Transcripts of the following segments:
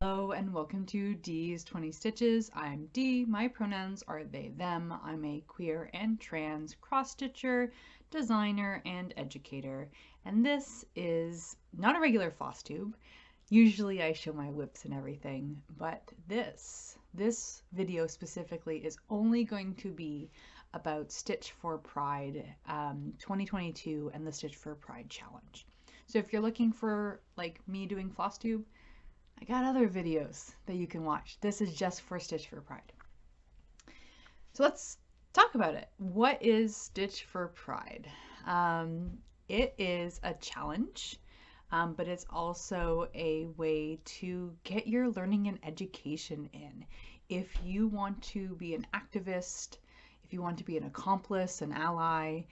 Hello and welcome to Dees20Stitches. I'm Dee. My pronouns are they, them. I'm a queer and trans cross-stitcher, designer, and educator. And this is not a regular floss tube. Usually I show my whips and everything, but this video specifically is only going to be about Stitch4Pride 2022 and the Stitch4Pride challenge. So if you're looking for like me doing floss tube, I got other videos that you can watch. This is just for Stitch4Pride. So let's talk about it. What is Stitch4Pride? It is a challenge, but it's also a way to get your learning and education in. If you want to be an activist, if you want to be an accomplice, an ally,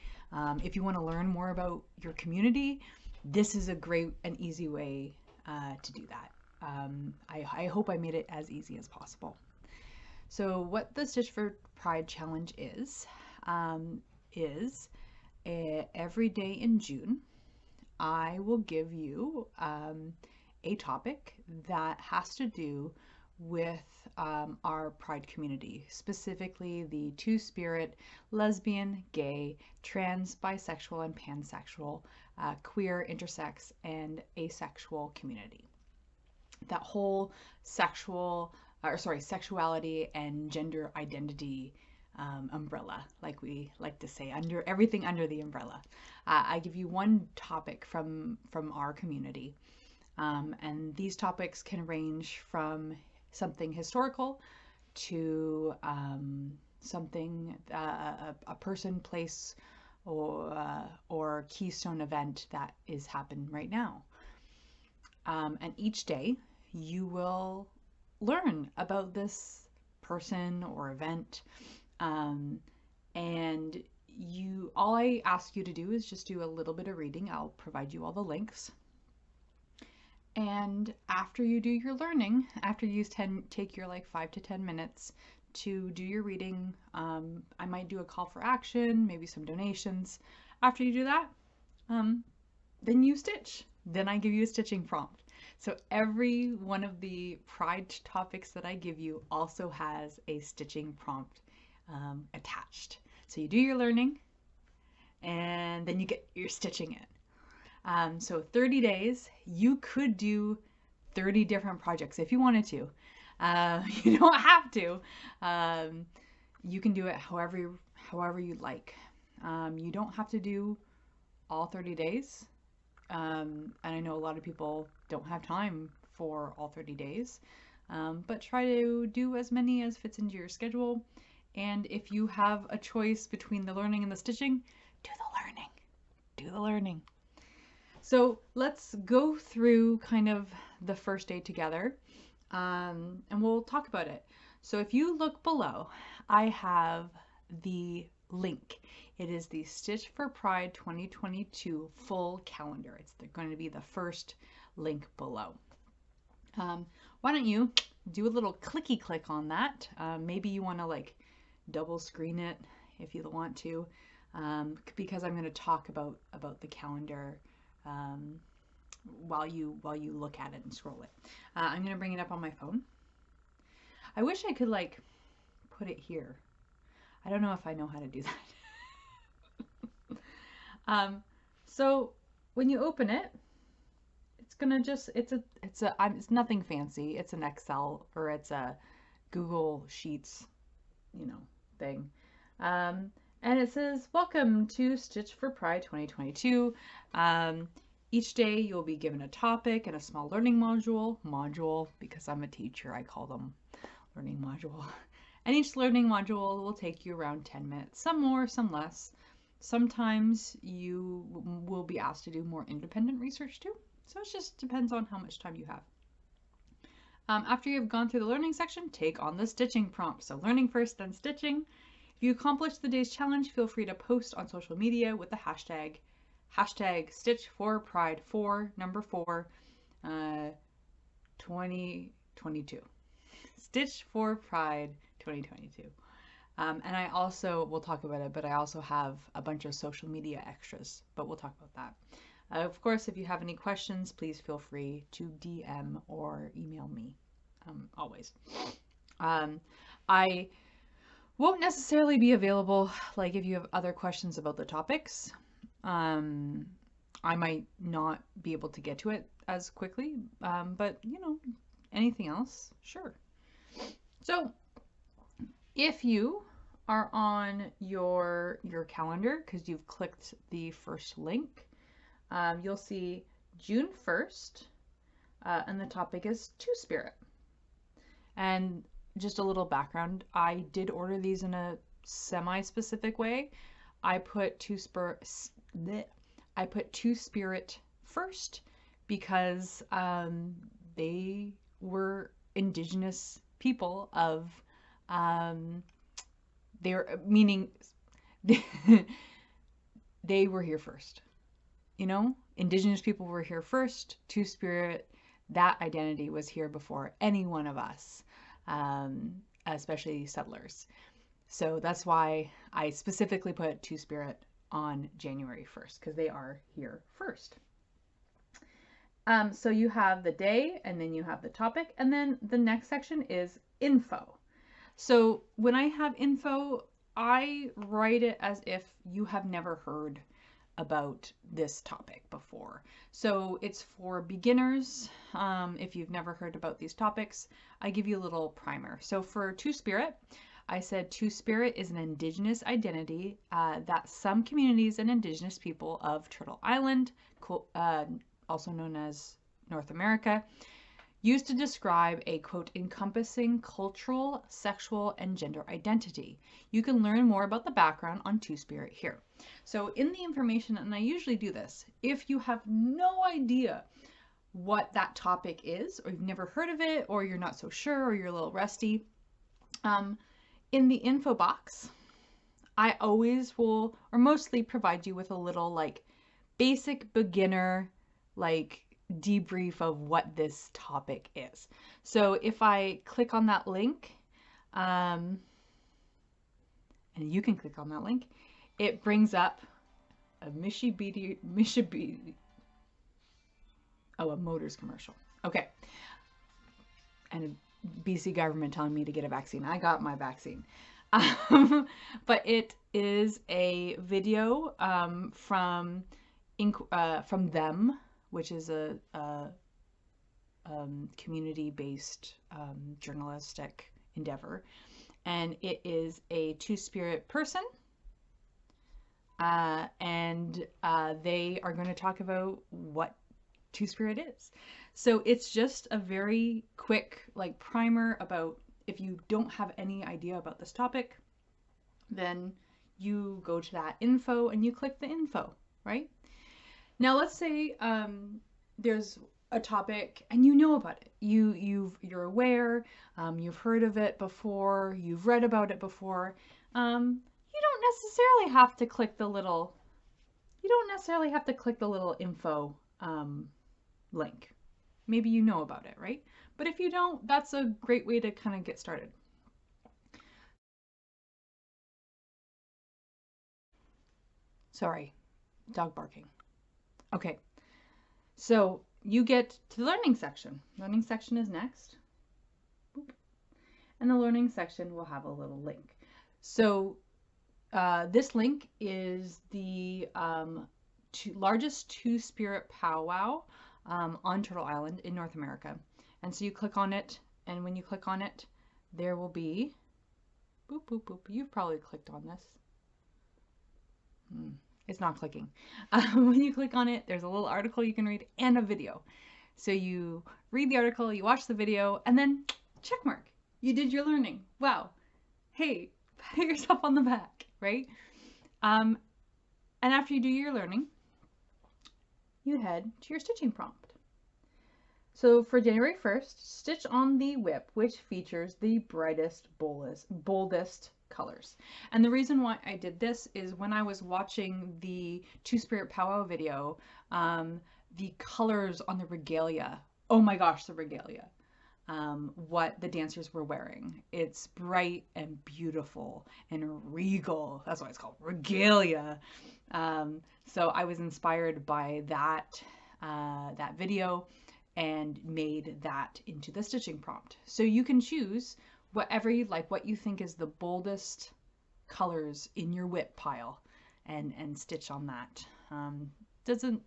if you want to learn more about your community, this is a great and easy way to do that. I hope I made it as easy as possible. So what the Stitch4Pride challenge is every day in June, I will give you a topic that has to do with our Pride community, specifically the two-spirit, lesbian, gay, trans, bisexual, and pansexual, queer, intersex, and asexual community. That whole sexuality and gender identity umbrella, like we like to say, under everything under the umbrella. I give you one topic from our community, and these topics can range from something historical to something a person, place, or keystone event that is happening right now. And each day you will learn about this person or event, and all I ask you to do is just do a little bit of reading. I'll provide you all the links, and after you do your learning, after you take your like 5 to 10 minutes to do your reading, I might do a call for action, maybe some donations. After you do that, then you stitch. Then I give you a stitching prompt. So every one of the Pride topics that I give you also has a stitching prompt attached. So you do your learning and then you get your stitching in. So 30 days, you could do 30 different projects if you wanted to. You don't have to. You can do it however you like. You don't have to do all 30 days. And I know a lot of people don't have time for all 30 days, but try to do as many as fits into your schedule. And if you have a choice between the learning and the stitching, do the learning. Do the learning. So let's go through kind of the first day together, and we'll talk about it. So if you look below, I have the link. It is the Stitch4Pride 2022 full calendar. It's going to be the first link below. Why don't you do a little clicky click on that? Maybe you want to like double screen it if you want to, because I'm going to talk about the calendar while you look at it and scroll it. I'm going to bring it up on my phone. I wish I could like put it here. I don't know if I know how to do that. So when you open it, it's gonna just, it's nothing fancy. It's an Excel or it's a Google Sheets, thing. And it says, welcome to Stitch4Pride 2022. Each day you'll be given a topic and a small learning module, because I'm a teacher, I call them learning module. And each learning module will take you around 10 minutes, some more, some less. Sometimes you will be asked to do more independent research too. So it just depends on how much time you have. After you've gone through the learning section, take on the stitching prompt. So learning first, then stitching. If you accomplish the day's challenge, feel free to post on social media with the hashtag Stitch4Pride4, number 4, 2022. Stitch4Pride 2022. And I also, we'll talk about it, but I also have a bunch of social media extras, but we'll talk about that. Of course, if you have any questions, please feel free to DM or email me. always. I won't necessarily be available, like if you have other questions about the topics. I might not be able to get to it as quickly, but you know, anything else, sure. So if you are on your calendar because you've clicked the first link, you'll see June 1st, and the topic is Two-Spirit. And just a little background, I did order these in a semi-specific way. I put Two-Spirit first because they were indigenous people of meaning they were here first. You know, indigenous people were here first. Two-Spirit, that identity was here before any one of us, especially settlers. So that's why I specifically put Two-Spirit on January 1st, because they are here first. So you have the day, and then you have the topic, and then the next section is info. So when I have info, I write it as if you have never heard about this topic before. So it's for beginners. If you've never heard about these topics, I give you a little primer. So for Two-Spirit, I said Two-Spirit is an indigenous identity that some communities and indigenous people of Turtle Island, also known as North America, used to describe a, quote, encompassing cultural, sexual, and gender identity. You can learn more about the background on Two-Spirit here. So in the information, and I usually do this, if you have no idea what that topic is, or you've never heard of it, or you're not so sure, or you're a little rusty, in the info box, I always will, or mostly provide you with a little like basic beginner, like debrief of what this topic is. So if I click on that link, and you can click on that link, it brings up a a Motors commercial. Okay. And BC government telling me to get a vaccine. I got my vaccine. But it is a video from them, which is a community-based journalistic endeavor, and it is a Two-Spirit person, and they are going to talk about what Two-Spirit is. So it's just a very quick like primer about, if you don't have any idea about this topic, then you go to that info and you click the info, right? Now let's say there's a topic and you know about it. You're aware, you've heard of it before, you've read about it before. You don't necessarily have to click the little info link. Maybe you know about it, right? But if you don't, that's a great way to kind of get started. Sorry, dog barking. Okay, so you get to the learning section. Learning section is next. Boop. And the learning section will have a little link. So this link is the largest Two-Spirit powwow on Turtle Island in North America. And so you click on it, and when you click on it, there will be, boop, boop, boop. You've probably clicked on this. It's not clicking. When you click on it, there's a little article you can read and a video. So you read the article, you watch the video, and then check mark. You did your learning. Wow. Hey, pat yourself on the back, right? And after you do your learning, you head to your stitching prompt. So for January 1st, stitch on the whip, which features the brightest, boldest colors. And the reason why I did this is when I was watching the Two-Spirit powwow video, the colors on the regalia, oh my gosh, the regalia, what the dancers were wearing. It's bright and beautiful and regal. That's why it's called regalia. So I was inspired by that video, and made that into the stitching prompt. So you can choose whatever you like, what you think is the boldest colors in your WIP pile, and stitch on that.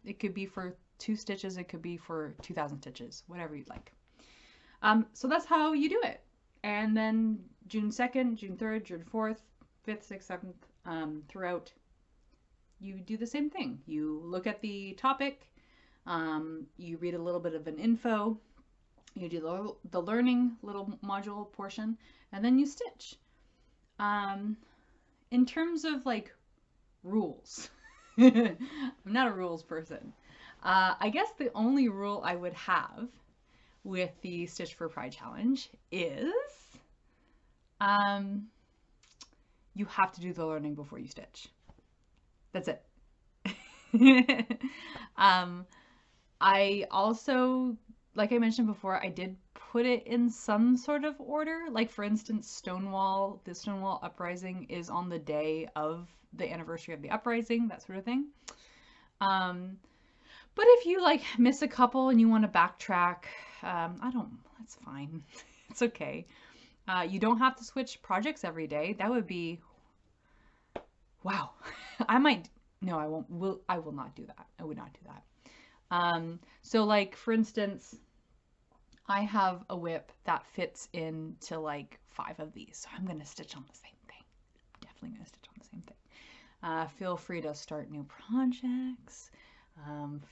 It could be for 2 stitches, it could be for 2,000 stitches, whatever you'd like. So that's how you do it. And then June 2nd, June 3rd, June 4th, 5th, 6th, 7th, throughout, you do the same thing. You look at the topic, you read a little bit of an info, you do the learning little module portion, and then you stitch. In terms of like rules, I'm not a rules person. I guess the only rule I would have with the Stitch for Pride challenge is you have to do the learning before you stitch. That's it. I also, like I mentioned before, I did put it in some sort of order. Like for instance, the Stonewall Uprising is on the day of the anniversary of the uprising, that sort of thing. But if you like miss a couple and you want to backtrack, that's fine. It's okay. You don't have to switch projects every day. That would be, wow. No, I won't. I will not do that. I would not do that. So like, for instance, I have a WIP that fits into like 5 of these. So I'm going to stitch on the same thing. Definitely going to stitch on the same thing. Feel free to start new projects.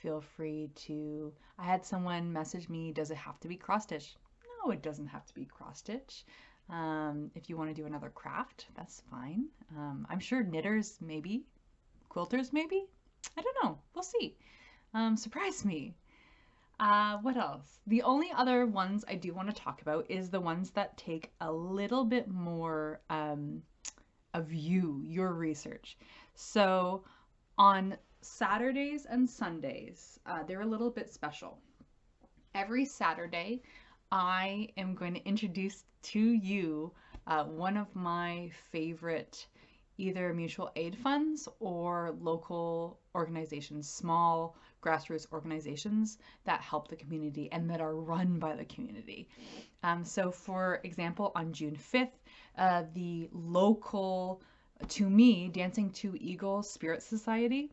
Feel free to, I had someone message me, does it have to be cross stitch? No, it doesn't have to be cross stitch. If you want to do another craft, that's fine. I'm sure knitters maybe, quilters maybe, I don't know, we'll see. Surprise me. What else? The only other ones I do want to talk about is the ones that take a little bit more of your research. So on Saturdays and Sundays, they're a little bit special. Every Saturday, I am going to introduce to you one of my favorite either mutual aid funds or local organizations, small grassroots organizations that help the community and that are run by the community. So for example, on June 5th, the local, to me, Dancing to Eagle Spirit Society,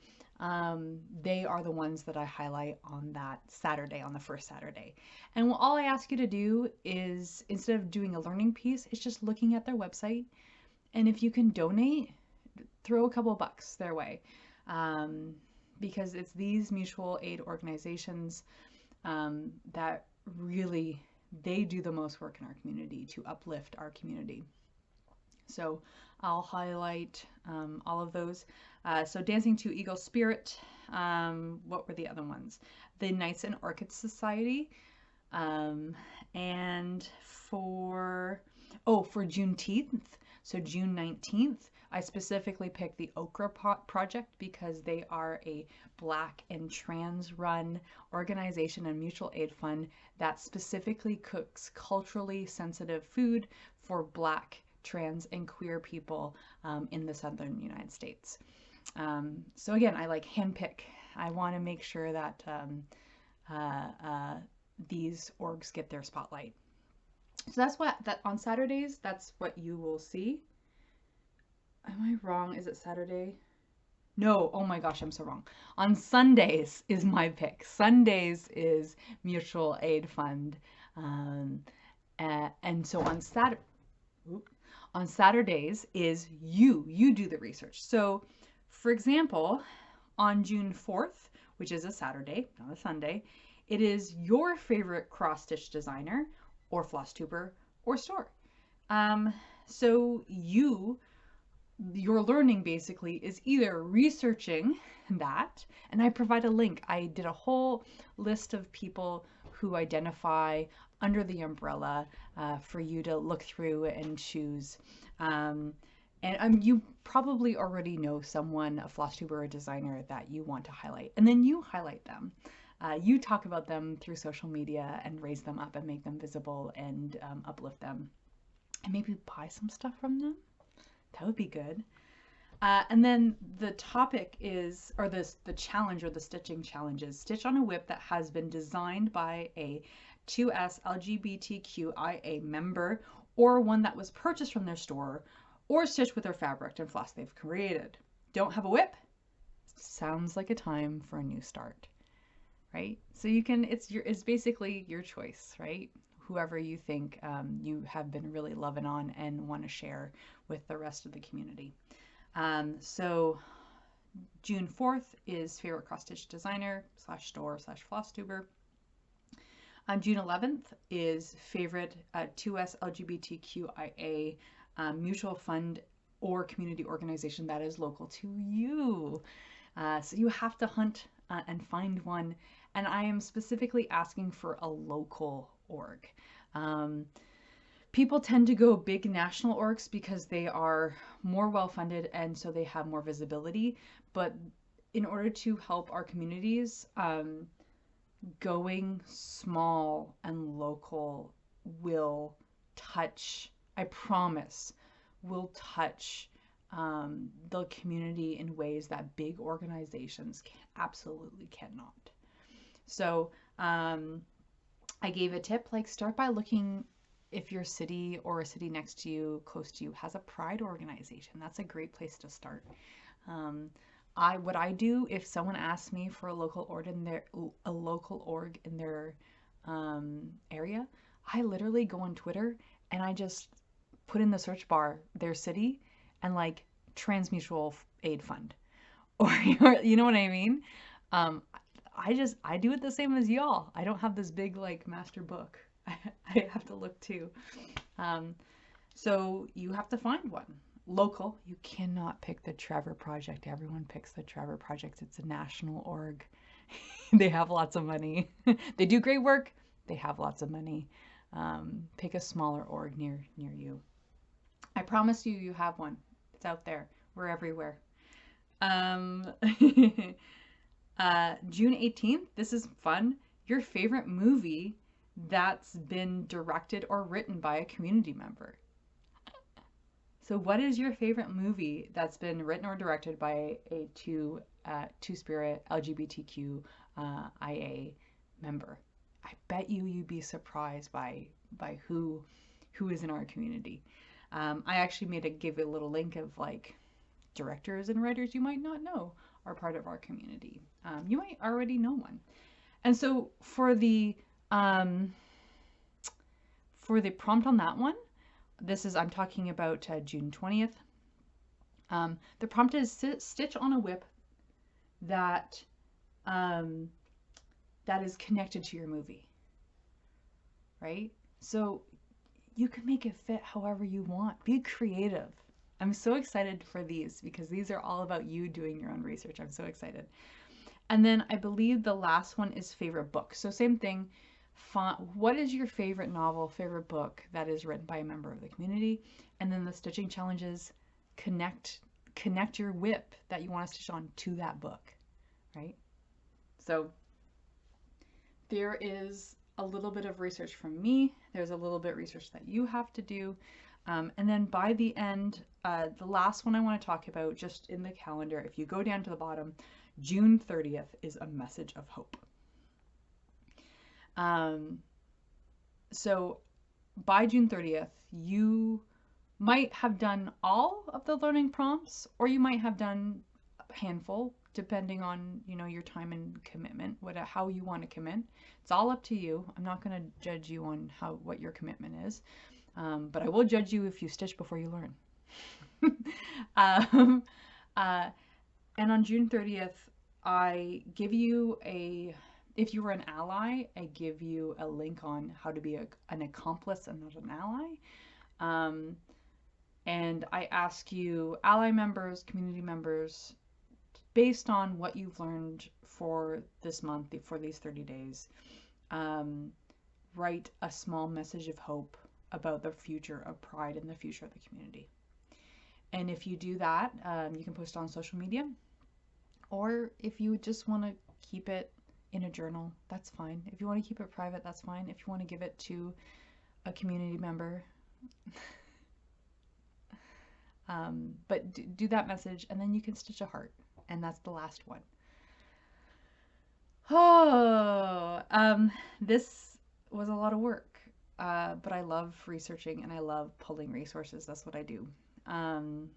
they are the ones that I highlight on that Saturday, on the first Saturday. And all I ask you to do is, instead of doing a learning piece, it's just looking at their website. And if you can donate, throw a couple bucks their way. Because it's these mutual aid organizations that really, they do the most work in our community to uplift our community. So I'll highlight all of those. So Dancing to Eagle Spirit, what were the other ones? The Knights and Orchids Society. And for Juneteenth, so June 19th, I specifically picked the Okra Project because they are a Black and trans run organization and mutual aid fund that specifically cooks culturally sensitive food for Black, trans, and queer people in the southern United States. So again, I like handpick. I want to make sure that these orgs get their spotlight. So that's that on Saturdays, that's what you will see. Am I wrong? Is it Saturday? No, oh my gosh, I'm so wrong. On Sundays is my pick. Sundays is mutual aid fund. And so on Saturdays is you do the research. So for example, on June 4th, which is a Saturday, not a Sunday, it is your favorite cross stitch designer or floss tuber or store. So your learning basically is either researching that, and I provide a link. I did a whole list of people who identify under the umbrella for you to look through and choose. And you probably already know someone, a floss tuber or a designer that you want to highlight, and then you highlight them. You talk about them through social media and raise them up and make them visible and uplift them, and maybe buy some stuff from them. That would be good. And then the topic is, or the challenge or the stitching challenge is stitch on a whip that has been designed by a 2S LGBTQIA member or one that was purchased from their store or stitched with their fabric and floss they've created. Don't have a whip? Sounds like a time for a new start, right? So you can, it's basically your choice, right? Whoever you think you have been really loving on and want to share with the rest of the community. So June 4th is favorite cross stitch designer / store / floss tuber. On June 11th is favorite 2S LGBTQIA mutual fund or community organization that is local to you. So you have to hunt and find one. And I am specifically asking for a local org. People tend to go big national orgs because they are more well-funded and so they have more visibility. But in order to help our communities, going small and local will touch, I promise, will touch the community in ways that big organizations absolutely cannot. So I gave a tip, like start by looking if your city or a city next to you, close to you, has a pride organization. That's a great place to start. What I do if someone asks me for a local org in their area, I literally go on Twitter and I just put in the search bar their city and like Trans Mutual Aid Fund, or you know what I mean. I do it the same as y'all. I don't have this big like master book. I have to look too. So you have to find one. Local, you cannot pick the Trevor Project. Everyone picks the Trevor Project. It's a national org. They have lots of money. They do great work. They have lots of money. Pick a smaller org near you. I promise you, you have one. It's out there. We're everywhere. June 18th, this is fun. Your favorite movie that's been directed or written by a community member. So what is your favorite movie that's been written or directed by a Two-Spirit LGBTQIA member? I bet you'd be surprised by who is in our community. I actually gave a little link of like directors and writers you might not know are part of our community. You might already know one. And so for the prompt on that one, I'm talking about June 20th. The prompt is stitch on a whip that is connected to your movie, right? So you can make it fit however you want. Be creative. I'm so excited for these because these are all about you doing your own research. I'm so excited. And then I believe the last one is favorite book. So same thing. What is your favorite novel, favorite book that is written by a member of the community? And then the stitching challenges, connect your whip that you want to stitch on to that book, right? So there is a little bit of research from me. There's a little bit of research that you have to do. And then by the end, the last one I want to talk about just in the calendar, if you go down to the bottom, June 30th is a message of hope. So by June 30th, you might have done all of the learning prompts, or you might have done a handful, depending on, your time and commitment, how you want to commit. It's all up to you. I'm not going to judge you on what your commitment is, but I will judge you if you stitch before you learn. And on June 30th, I give you if you were an ally, I give you a link on how to be an accomplice and not an ally. And I ask you, ally members, community members, based on what you've learned for this month, for these 30 days, write a small message of hope about the future of Pride and the future of the community. And if you do that, you can post it on social media. Or if you just want to keep it in a journal, that's fine. If you want to keep it private, that's fine. If you want to give it to a community member, But do that message, and then you can stitch a heart, and that's the last one. Oh, this was a lot of work, but I love researching and I love pulling resources. That's what I do. Um,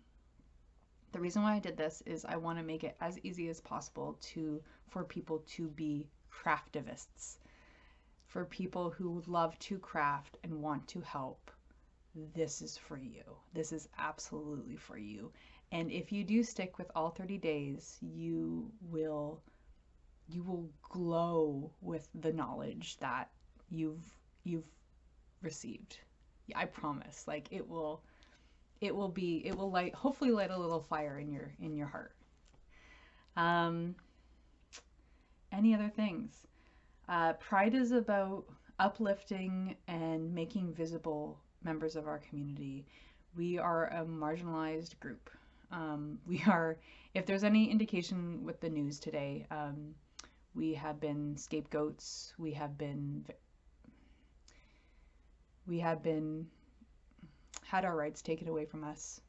the reason why I did this is I want to make it as easy as possible for people to be craftivists, for people who love to craft and want to help. This is for you. This is absolutely for you. And if you do stick with all 30 days, you will glow with the knowledge that you've received. I promise. Like it will light, hopefully light a little fire in your heart. Any other things? Pride is about uplifting and making visible members of our community. We are a marginalized group. If there's any indication with the news today, we have been scapegoats. We have been had our rights taken away from us.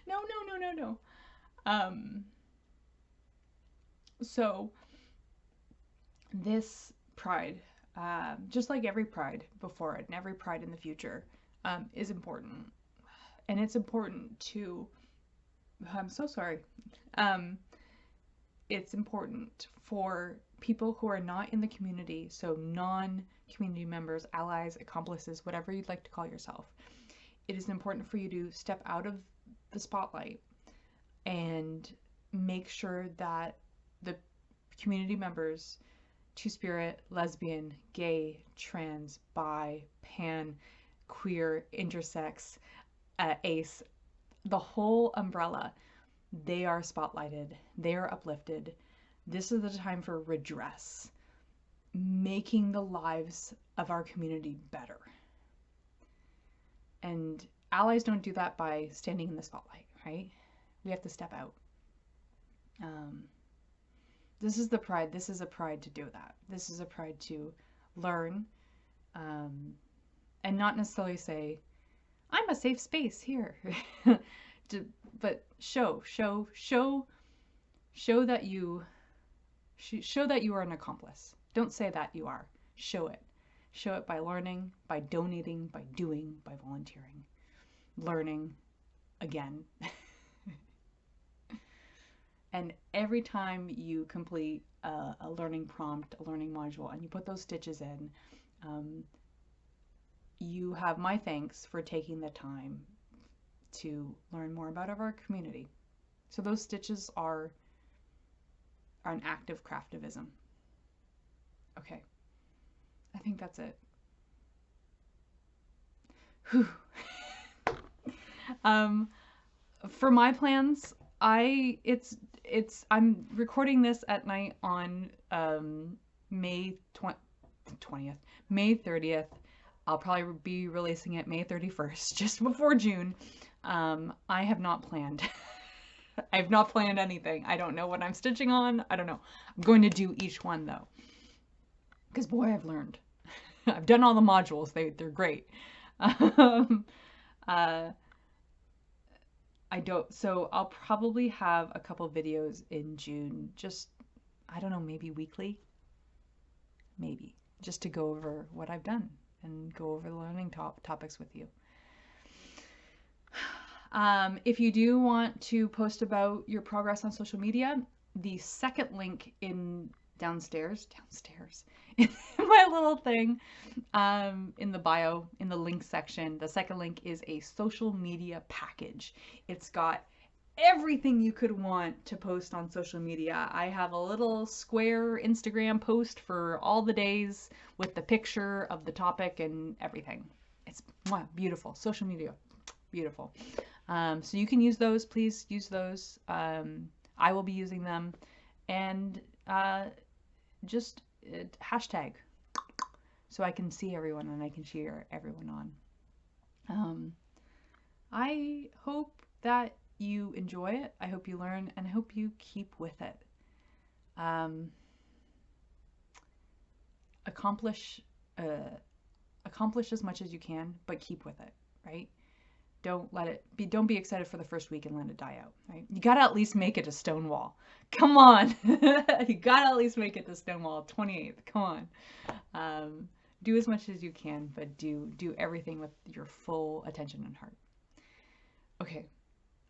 No. So this pride, just like every pride before it and every pride in the future, is important. And it's important to, I'm so sorry. It's important for people who are not in the community, so non-community members, allies, accomplices, whatever you'd like to call yourself. It is important for you to step out of the spotlight and make sure that the community members, two-spirit, lesbian, gay, trans, bi, pan, queer, intersex, ace, the whole umbrella, they are spotlighted, they are uplifted. This is the time for redress, making the lives of our community better. And allies don't do that by standing in the spotlight, right? We have to step out. This is the pride. This is a pride to do that. This is a pride to learn, and not necessarily say, I'm a safe space here, but show that you are an accomplice. Don't say that you are. Show it. Show it by learning, by donating, by doing, by volunteering, learning again. And every time you complete a learning prompt, a learning module, and you put those stitches in, you have my thanks for taking the time to learn more about our community. So those stitches are an act of craftivism. Okay, I think that's it. Whew. For my plans, I'm recording this at night on May 20th, May 30th. I'll probably be releasing it May 31st, just before June. I have not planned. I have not planned anything. I don't know what I'm stitching on. I don't know. I'm going to do each one though, because boy, I've learned. I've done all the modules. They're great. So I'll probably have a couple videos in June, just, I don't know, maybe weekly, maybe, just to go over what I've done and go over the learning topics with you. If you do want to post about your progress on social media, the second link downstairs in my little thing, in the bio, in the link section, the second link is a social media package. It's got everything you could want to post on social media. I have a little square Instagram post for all the days with the picture of the topic and everything. It's beautiful. Social media, beautiful. So you can use those. Please use those. I will be using them. And just hashtag so I can see everyone and I can cheer everyone on. I hope that you enjoy it. I hope you learn, and I hope you keep with it. Accomplish as much as you can, but keep with it. right? Don't be excited for the first week and let it die out, right? You gotta at least make it to Stonewall. Come on. You gotta at least make it to Stonewall 28th. Come on. Do as much as you can, but do everything with your full attention and heart. Okay.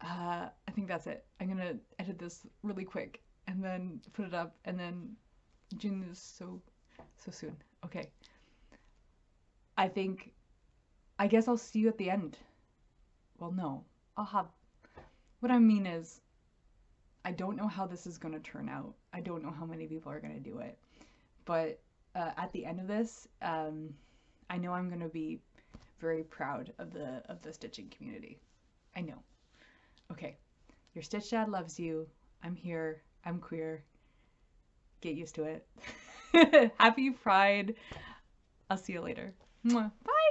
I think that's it. I'm gonna edit this really quick and then put it up, and then June is so soon. Okay. I guess I'll see you at the end. Well, no. What I mean is, I don't know how this is going to turn out. I don't know how many people are going to do it. But at the end of this, I know I'm going to be very proud of the stitching community. I know. Okay. Your Stitch Dad loves you. I'm here. I'm queer. Get used to it. Happy Pride. I'll see you later. Mwah. Bye.